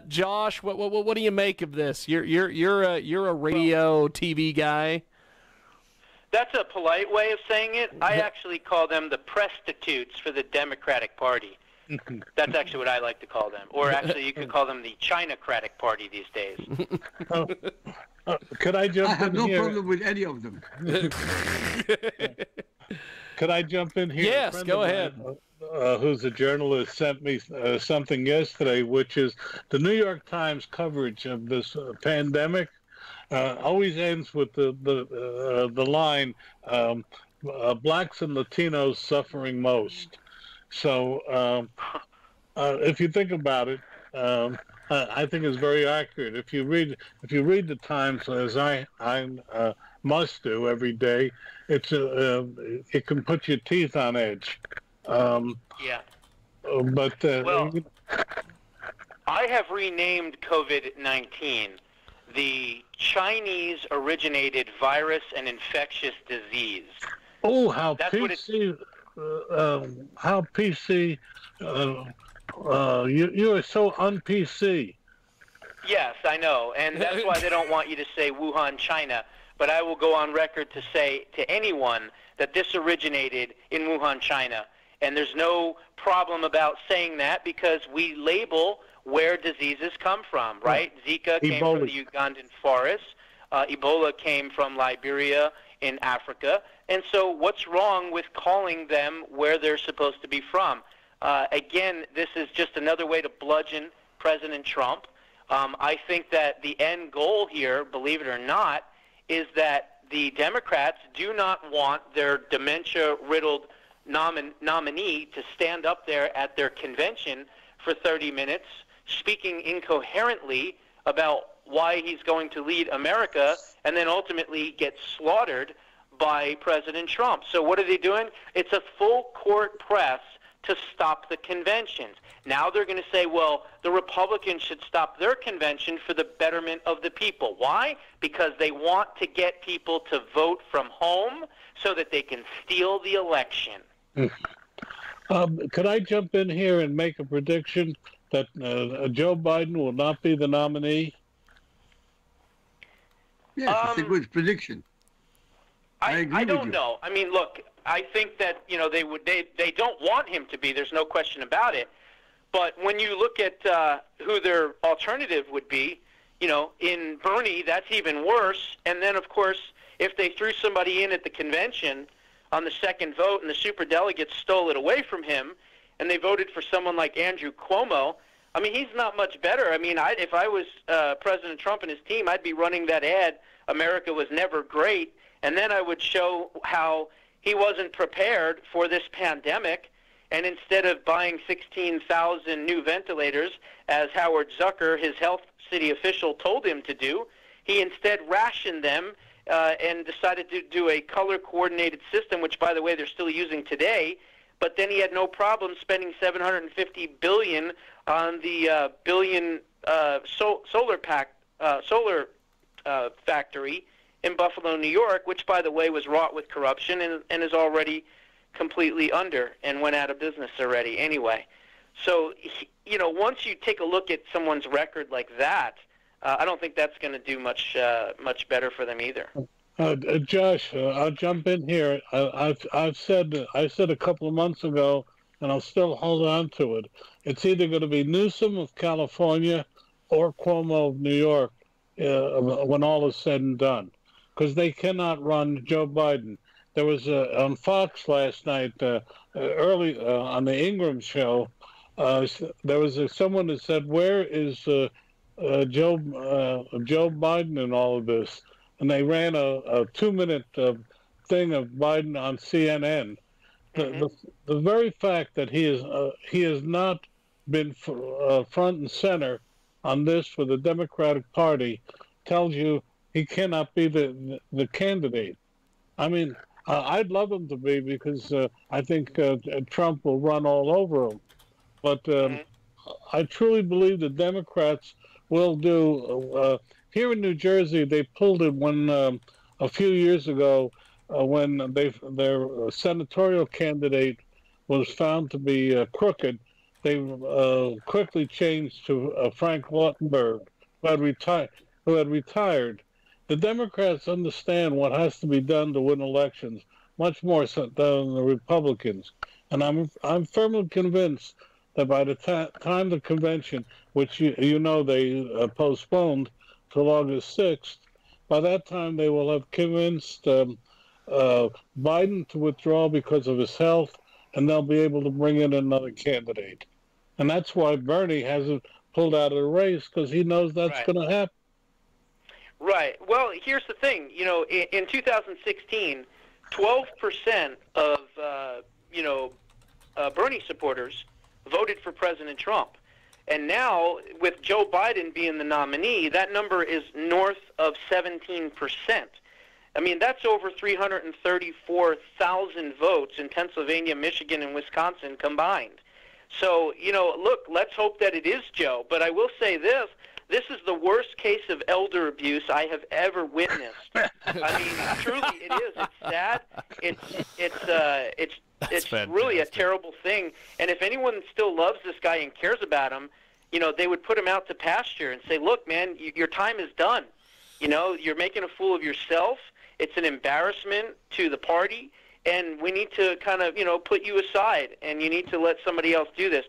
Josh, what do you make of this? You're a radio TV guy. That's a polite way of saying it. I actually call them the prostitutes for the Democratic Party. That's actually what I like to call them. Or actually, you could call them the Chinacratic Party these days. Could I jump in here? I have no problem with any of them. Could I jump in here? Yes, go ahead. Who's a journalist sent me something yesterday, which is the New York Times coverage of this pandemic always ends with the line, blacks and Latinos suffering most. So if you think about it, I think it's very accurate. If you read the Times, as I must do every day, it can put your teeth on edge. Yeah. But well, I have renamed COVID-19 the Chinese-originated virus and infectious disease. Oh, how That's PC! How PC! You are so un-PC. Yes, I know, and that's why they don't want you to say Wuhan, China. But I will go on record to say to anyone that this originated in Wuhan, China. And there's no problem about saying that because we label where diseases come from, right? Zika came from the Ugandan forest. Ebola came from Liberia in Africa. And so what's wrong with calling them where they're supposed to be from? Again, this is just another way to bludgeon President Trump. I think that the end goal here, believe it or not, is that the Democrats do not want their dementia-riddled nominee to stand up there at their convention for 30 minutes speaking incoherently about why he's going to lead America and then ultimately get slaughtered by President Trump. So what are they doing? It's a full court press to stop the conventions. Now they're going to say, well, the Republicans should stop their convention for the betterment of the people. Why? Because they want to get people to vote from home so that they can steal the election. Could I jump in here and make a prediction that Joe Biden will not be the nominee? Yes, it's a good prediction. I don't know. I mean, look, I think that they don't want him to be. There's no question about it. But when you look at who their alternative would be, in Bernie, that's even worse. And then, of course, if they threw somebody in at the convention on the second vote and the superdelegates stole it away from him and they voted for someone like Andrew Cuomo, I mean, he's not much better. I mean, if I was President Trump and his team, I'd be running that ad, America was never great, and then I would show how he wasn't prepared for this pandemic, and instead of buying 16,000 new ventilators, as Howard Zucker, his health city official, told him to do, he instead rationed them and decided to do a color-coordinated system, which, by the way, they're still using today. But then he had no problem spending $750 billion on the solar factory in Buffalo, New York, which, by the way, was wrought with corruption and is already completely under and went out of business already anyway. So, once you take a look at someone's record like that, I don't think that's going to do much better for them either. Josh, I'll jump in here. I said a couple of months ago, and I'll still hold on to it. It's either going to be Newsom of California or Cuomo of New York when all is said and done, because they cannot run Joe Biden. There was on Fox last night, early on the Ingram show, there was someone that said, "Where is Joe Biden in all of this?" And they ran a 2-minute thing of Biden on CNN. The very fact that he has not been front and center on this for the Democratic Party tells you he cannot be the candidate. I mean, I'd love him to be because I think Trump will run all over him. But I truly believe the Democrats will do. Here in New Jersey, they pulled it when a few years ago when their senatorial candidate was found to be crooked, they quickly changed to Frank Lautenberg, who had retired. The Democrats understand what has to be done to win elections much more so than the Republicans, and I'm firmly convinced that by the time the convention, which you know they postponed till August 6th, by that time they will have convinced Biden to withdraw because of his health, and they'll be able to bring in another candidate. And that's why Bernie hasn't pulled out of the race, because he knows that's Right. going to happen. Right. Well, here's the thing. You know, in 2016, 12% of Bernie supporters voted for President Trump. And now, with Joe Biden being the nominee, that number is north of 17%. I mean, that's over 334,000 votes in Pennsylvania, Michigan, and Wisconsin combined. So, you know, look, let's hope that it is Joe. But I will say this. This is the worst case of elder abuse I have ever witnessed. I mean, truly, it is. It's sad. It's really a terrible thing. And if anyone still loves this guy and cares about him, you know, they would put him out to pasture and say, look, man, your time is done. You know, you're making a fool of yourself. It's an embarrassment to the party, and we need to kind of, you know, put you aside, and you need to let somebody else do this.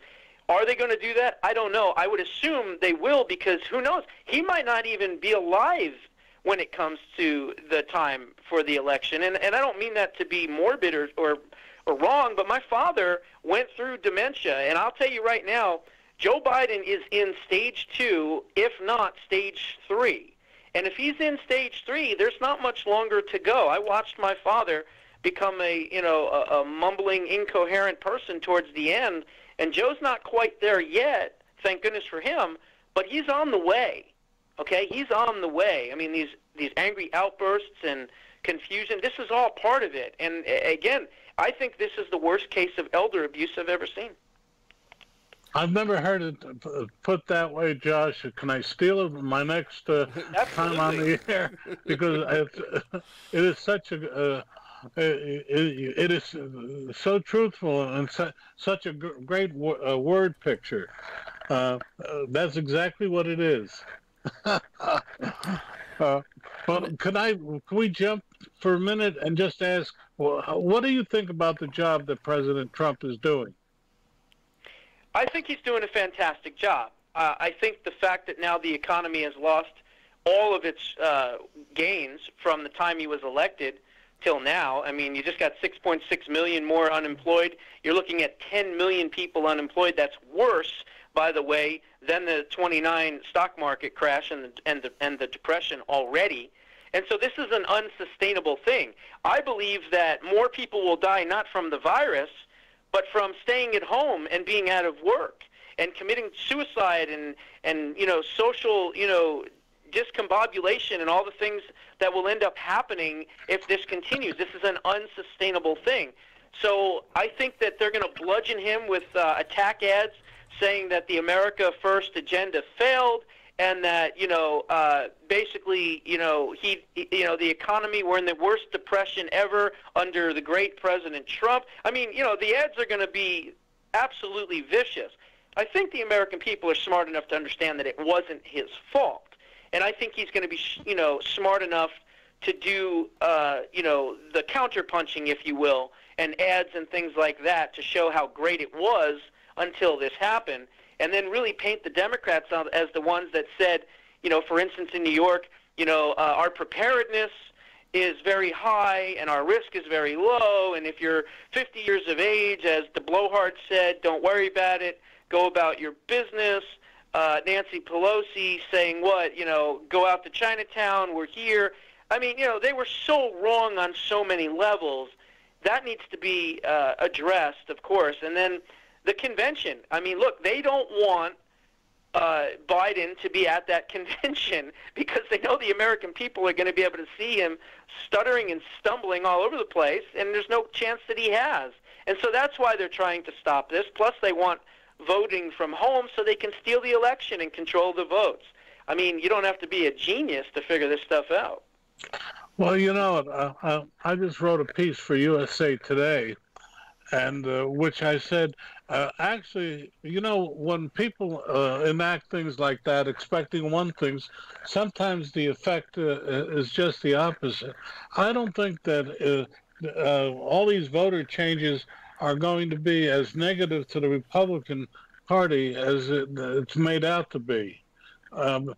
Are they going to do that? I don't know. I would assume they will, because who knows? He might not even be alive when it comes to the time for the election. And I don't mean that to be morbid or wrong, but my father went through dementia. And I'll tell you right now, Joe Biden is in stage 2, if not stage 3. And if he's in stage 3, there's not much longer to go. I watched my father become a mumbling, incoherent person towards the end. And Joe's not quite there yet, thank goodness for him, but he's on the way, okay? He's on the way. I mean, these angry outbursts and confusion, this is all part of it. And, again, I think this is the worst case of elder abuse I've ever seen. I've never heard it put that way, Josh. Can I steal it my next time on the air? Because it is such a... it is so truthful and such a great word picture. That's exactly what it is. But can we jump for a minute and just ask, what do you think about the job that President Trump is doing? I think he's doing a fantastic job. I think the fact that now the economy has lost all of its gains from the time he was elected till now. I mean, you just got 6.6 million more unemployed. You're looking at 10 million people unemployed. That's worse, by the way, than the 29 stock market crash and the depression already. And so this is an unsustainable thing. I believe that more people will die not from the virus, but from staying at home and being out of work and committing suicide and social, discombobulation and all the things that will end up happening if this continues. This is an unsustainable thing. So I think that they're going to bludgeon him with attack ads saying that the America First agenda failed and that, basically, the economy, we're in the worst depression ever under the great President Trump. I mean, the ads are going to be absolutely vicious. I think the American people are smart enough to understand that it wasn't his fault. And I think he's going to be, smart enough to do, the counterpunching, if you will, and ads and things like that to show how great it was until this happened, and then really paint the Democrats as the ones that said, for instance, in New York, our preparedness is very high and our risk is very low, and if you're 50 years of age, as the blowhard said, don't worry about it, go about your business. Nancy Pelosi saying what, go out to Chinatown, we're here. I mean, they were so wrong on so many levels. That needs to be addressed, of course. And then the convention. I mean, look, they don't want Biden to be at that convention because they know the American people are going to be able to see him stuttering and stumbling all over the place, and there's no chance that he has. And so that's why they're trying to stop this. Plus, they want voting from home so they can steal the election and control the votes. I mean, you don't have to be a genius to figure this stuff out. Well, I just wrote a piece for USA Today, and which I said, actually, when people enact things like that, expecting one thing, sometimes the effect is just the opposite. I don't think that all these voter changes are going to be as negative to the Republican Party as it's made out to be, um,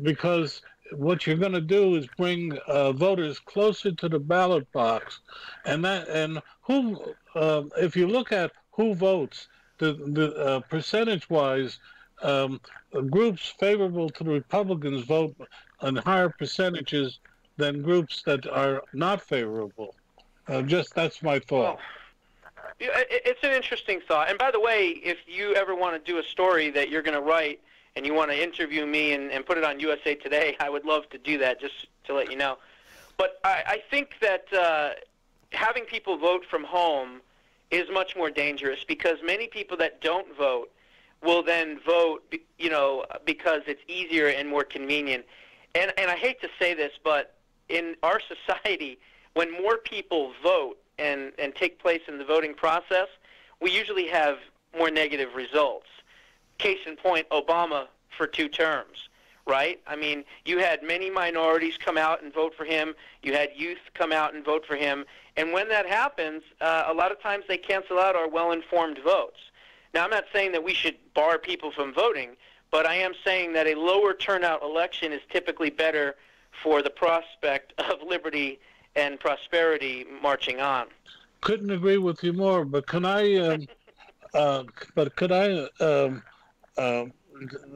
because what you're going to do is bring voters closer to the ballot box, and who, if you look at who votes, the percentage-wise, um, groups favorable to the Republicans vote on higher percentages than groups that are not favorable. Just that's my thought. Well, it's an interesting thought. And by the way, if you ever want to do a story that you're going to write and you want to interview me and put it on USA Today, I would love to do that, just to let you know. But I think that having people vote from home is much more dangerous, because many people that don't vote will then vote, because it's easier and more convenient. And I hate to say this, but in our society, when more people vote and take place in the voting process, we usually have more negative results. Case in point, Obama for 2 terms, right? I mean, you had many minorities come out and vote for him. You had youth come out and vote for him. And when that happens, a lot of times they cancel out our well-informed votes. Now, I'm not saying that we should bar people from voting, but I am saying that a lower turnout election is typically better for the prospect of liberty and prosperity marching on. Couldn't agree with you more, but could I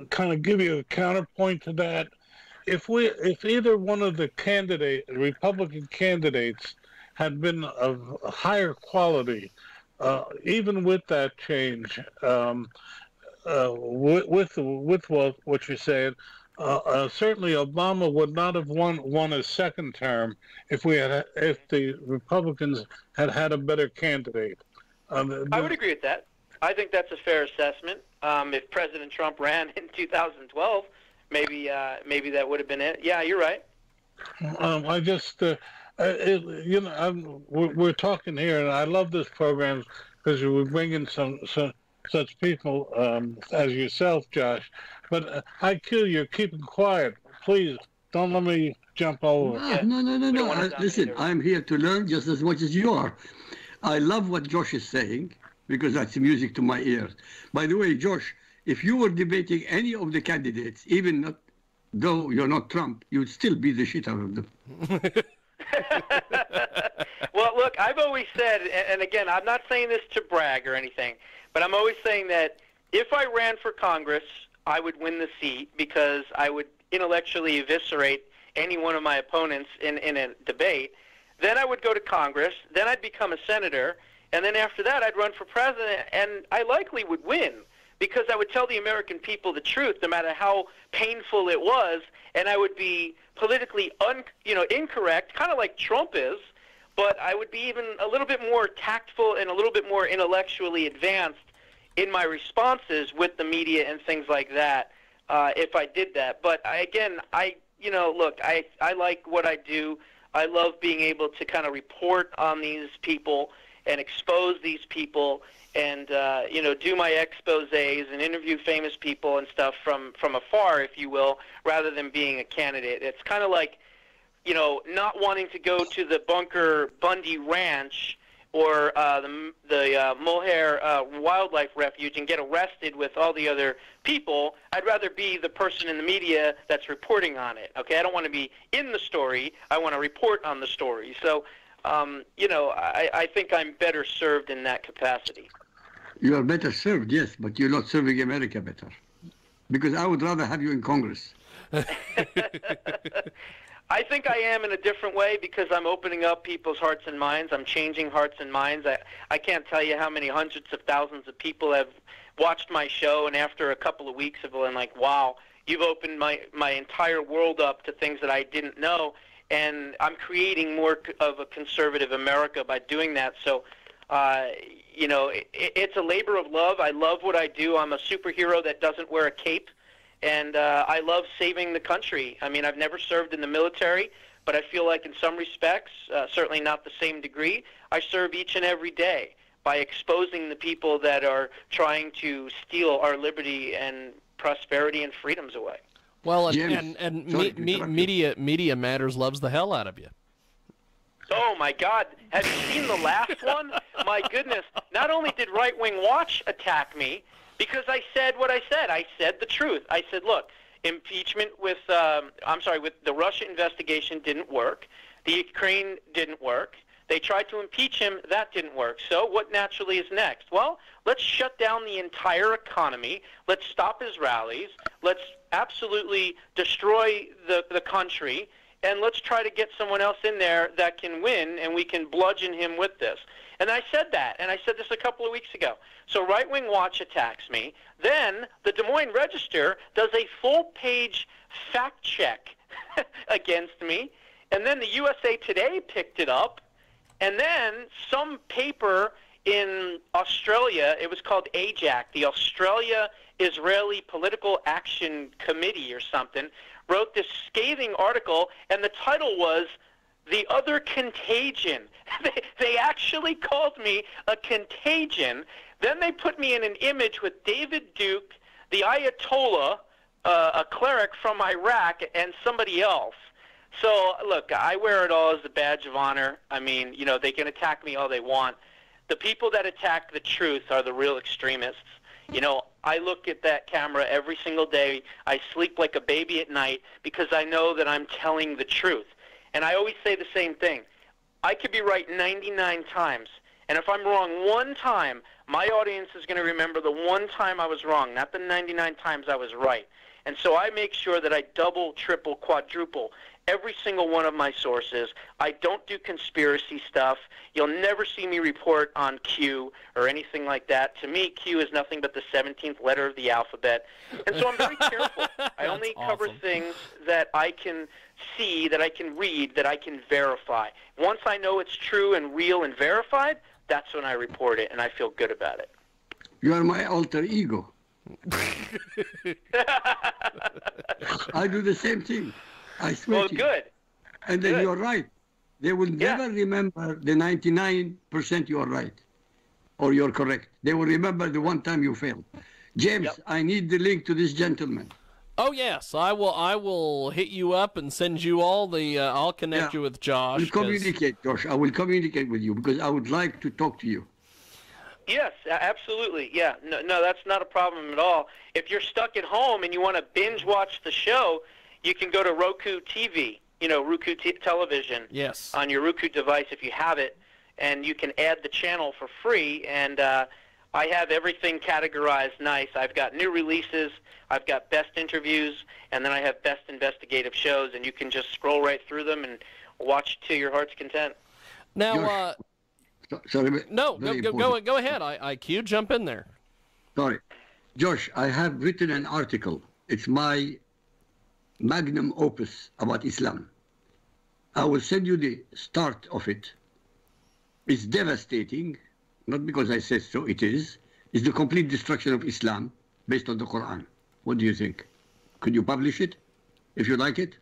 kind of give you a counterpoint to that? If either one of the Republican candidates had been of higher quality, even with that change, with what you're saying, certainly Obama would not have won a second term if the Republicans had a better candidate. I would agree with that. I think that's a fair assessment. If President Trump ran in 2012, maybe that would have been it. Yeah, you're right. I just, we're talking here, and I love this program because we're bringing some such people as yourself, Josh. But IQ, you're keeping quiet. Please don't let me jump over. No. Listen, I'm here to learn just as much as you are. I love what Josh is saying, because that's music to my ears. By the way, Josh, if you were debating any of the candidates, though you're not Trump, you'd still beat the shit out of them. Well, look, I've always said, and again, I'm not saying this to brag or anything, but I'm always saying that if I ran for Congress, I would win the seat, because I would intellectually eviscerate any one of my opponents in a debate. Then I would go to Congress. Then I'd become a senator. And then after that, I'd run for president, and I likely would win, because I would tell the American people the truth, no matter how painful it was, and I would be politically incorrect, kind of like Trump is, but I would be even a little bit more tactful and a little bit more intellectually advanced in my responses with the media and things like that, if I did that. But I like what I do. I love being able to kind of report on these people and expose these people, and do my exposés and interview famous people and stuff from afar, if you will, rather than being a candidate. It's kind of like, not wanting to go to the Bunker Bundy Ranch or the Mohair Wildlife Refuge and get arrested with all the other people. I'd rather be the person in the media that's reporting on it. Okay, I don't want to be in the story. I want to report on the story. So, I think I'm better served in that capacity. You are better served, yes, but you're not serving America better. Because I would rather have you in Congress. I think I am in a different way, because I'm opening up people's hearts and minds. I'm changing hearts and minds. I can't tell you how many hundreds of thousands of people have watched my show, and after a couple of weeks have been like, wow, you've opened my entire world up to things that I didn't know, and I'm creating more of a conservative America by doing that. So, it's a labor of love. I love what I do. I'm a superhero that doesn't wear a cape. And I love saving the country. I mean, I've never served in the military, but I feel like in some respects, certainly not the same degree, I serve each and every day by exposing the people that are trying to steal our liberty and prosperity and freedoms away. Well, James, media matters loves the hell out of you. Oh, my God. Have you seen the last one? My goodness. Not only did Right Wing Watch attack me, because I said what I said. I said the truth. I said, look, impeachment with the Russia investigation didn't work. The Ukraine didn't work. They tried to impeach him. That didn't work. So what naturally is next? Well, let's shut down the entire economy. Let's stop his rallies. Let's absolutely destroy the country. And let's try to get someone else in there that can win, and we can bludgeon him with this. And I said that, and I said this a couple of weeks ago. So Right Wing Watch attacks me. Then the Des Moines Register does a full-page fact check against me. And then the USA Today picked it up. And then some paper in Australia, it was called AJAC, the Australia Israeli Political Action Committee or something, wrote this scathing article, and the title was "The Other Contagion." They actually called me a contagion. Then they put me in an image with David Duke, the Ayatollah, a cleric from Iraq, and somebody else. So, look, I wear it all as a badge of honor. I mean, you know, they can attack me all they want. The people that attack the truth are the real extremists. You know, I look at that camera every single day. I sleep like a baby at night because I know that I'm telling the truth. And I always say the same thing. I could be right 99 times. And if I'm wrong one time, my audience is going to remember the one time I was wrong, not the 99 times I was right. And so I make sure that I double, triple, quadruple every single one of my sources. I don't do conspiracy stuff. You'll never see me report on Q or anything like that. To me, Q is nothing but the 17th letter of the alphabet. And so I'm very careful. I only cover things that I can see, that I can read, that I can verify. Once I know it's true and real and verified, that's when I report it, and I feel good about it. You are my alter ego. I do the same thing. I swear to you. Good. And then you're right. They will never remember the 99% you are right or you're correct. They will remember the one time you failed. James, I need the link to this gentleman. Oh yes, I will hit you up and send you all the. I'll connect you with Josh. We'll communicate, Josh. I will communicate with you because I would like to talk to you. Yes, absolutely. Yeah, no, that's not a problem at all. If you're stuck at home and you want to binge watch the show, you can go to Roku TV, Roku television. Yes. On your Roku device if you have it, and you can add the channel for free. And I have everything categorized nice. I've got new releases, I've got best interviews, and then I have best investigative shows, and you can just scroll right through them and watch to your heart's content. Now, sorry. No, go ahead. IQ, jump in there. Sorry. Josh, I have written an article. It's my magnum opus about Islam. I will send you the start of it. It's devastating, not because I said so, it is. It's the complete destruction of Islam based on the Quran. What do you think? Could you publish it, if you like it?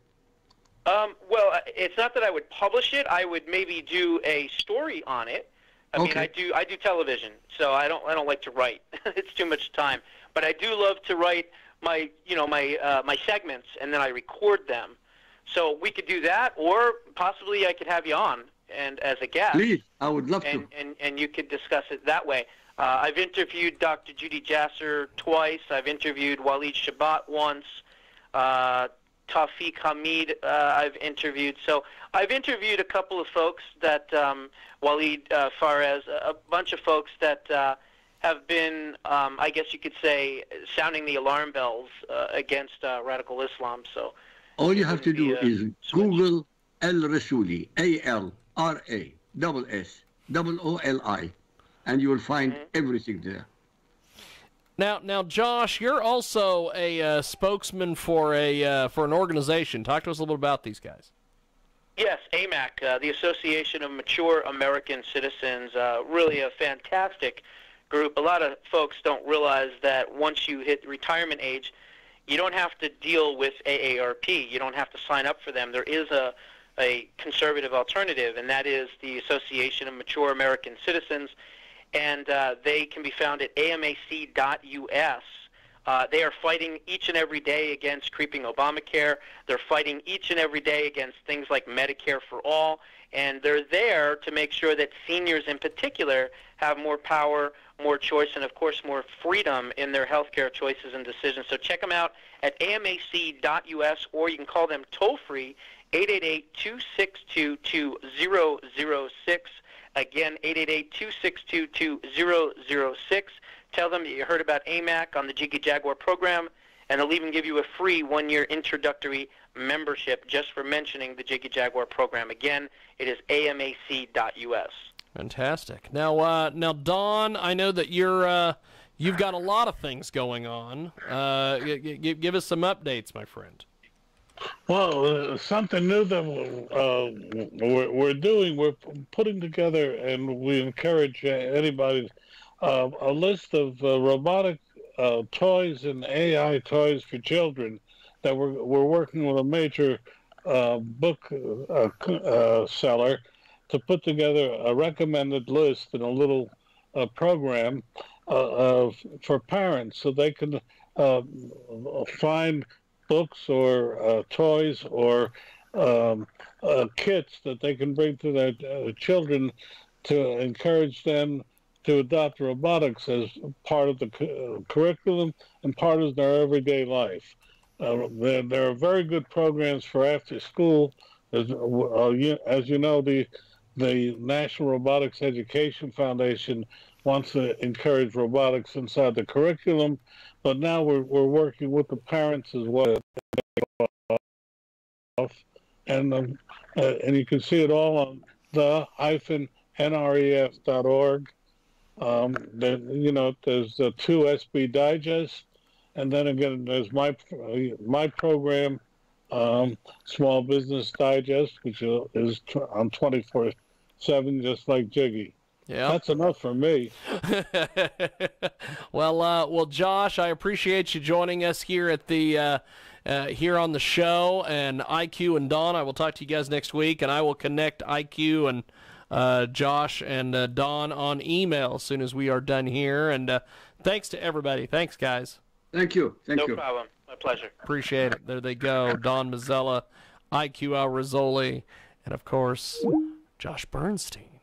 Well, it's not that I would publish it. I would maybe do a story on it. I mean, I do television, so I don't like to write. It's too much time. But I do love to write my my segments, and then I record them. So we could do that, or possibly I could have you on and as a guest. Please, I would love to. And you could discuss it that way. I've interviewed Dr. Judy Jasser twice. I've interviewed Waleed Shabat once. Tawfiq Hamid I've interviewed. So I've interviewed a couple of folks that, Waleed Fares, a bunch of folks that have been, I guess you could say, sounding the alarm bells against radical Islam. So all you have to do is Google Al-Rasuli, ALRASSOOLI, and you will find everything there. Now, Josh, you're also a spokesman for an organization. Talk to us a little bit about these guys. Yes, AMAC, the Association of Mature American Citizens, really a fantastic group. A lot of folks don't realize that once you hit retirement age, you don't have to deal with AARP. You don't have to sign up for them. There is a conservative alternative, and that is the Association of Mature American Citizens. and they can be found at amac.us. They are fighting each and every day against creeping Obamacare. They're fighting each and every day against things like Medicare for all, and they're there to make sure that seniors in particular have more power, more choice, and of course more freedom in their health care choices and decisions. So check them out at amac.us, or you can call them toll-free, 888-262-2006. Again, 888-262-2006. Tell them that you heard about AMAC on the Jiggy Jaguar program, and they'll even give you a free one-year introductory membership just for mentioning the Jiggy Jaguar program. Again, it is amac.us. Fantastic. Now, Don, I know that you've got a lot of things going on. Give us some updates, my friend. Well, something new that we're doing, we're putting together, and we encourage anybody, a list of robotic toys and AI toys for children that we're working with a major book seller to put together a recommended list and a little program for parents, so they can find books or toys or kits that they can bring to their children to encourage them to adopt robotics as part of the curriculum and part of their everyday life. There are very good programs for after school. As you know, the National Robotics Education Foundation wants to encourage robotics inside the curriculum, but now we're working with the parents as well. And you can see it all on the-nref.org. There's the 2SB Digest, and then again there's my program, Small Business Digest, which is on 24/7, just like Jiggy. Yeah, that's enough for me. Well, Josh, I appreciate you joining us here at the here on the show, and IQ and Don. I will talk to you guys next week, and I will connect IQ and Josh and Don on email as soon as we are done here. And thanks to everybody. Thanks, guys. Thank you. No problem. My pleasure. Appreciate it. There they go. Don Mazzella, IQ Al Rizzoli, and of course, Josh Bernstein.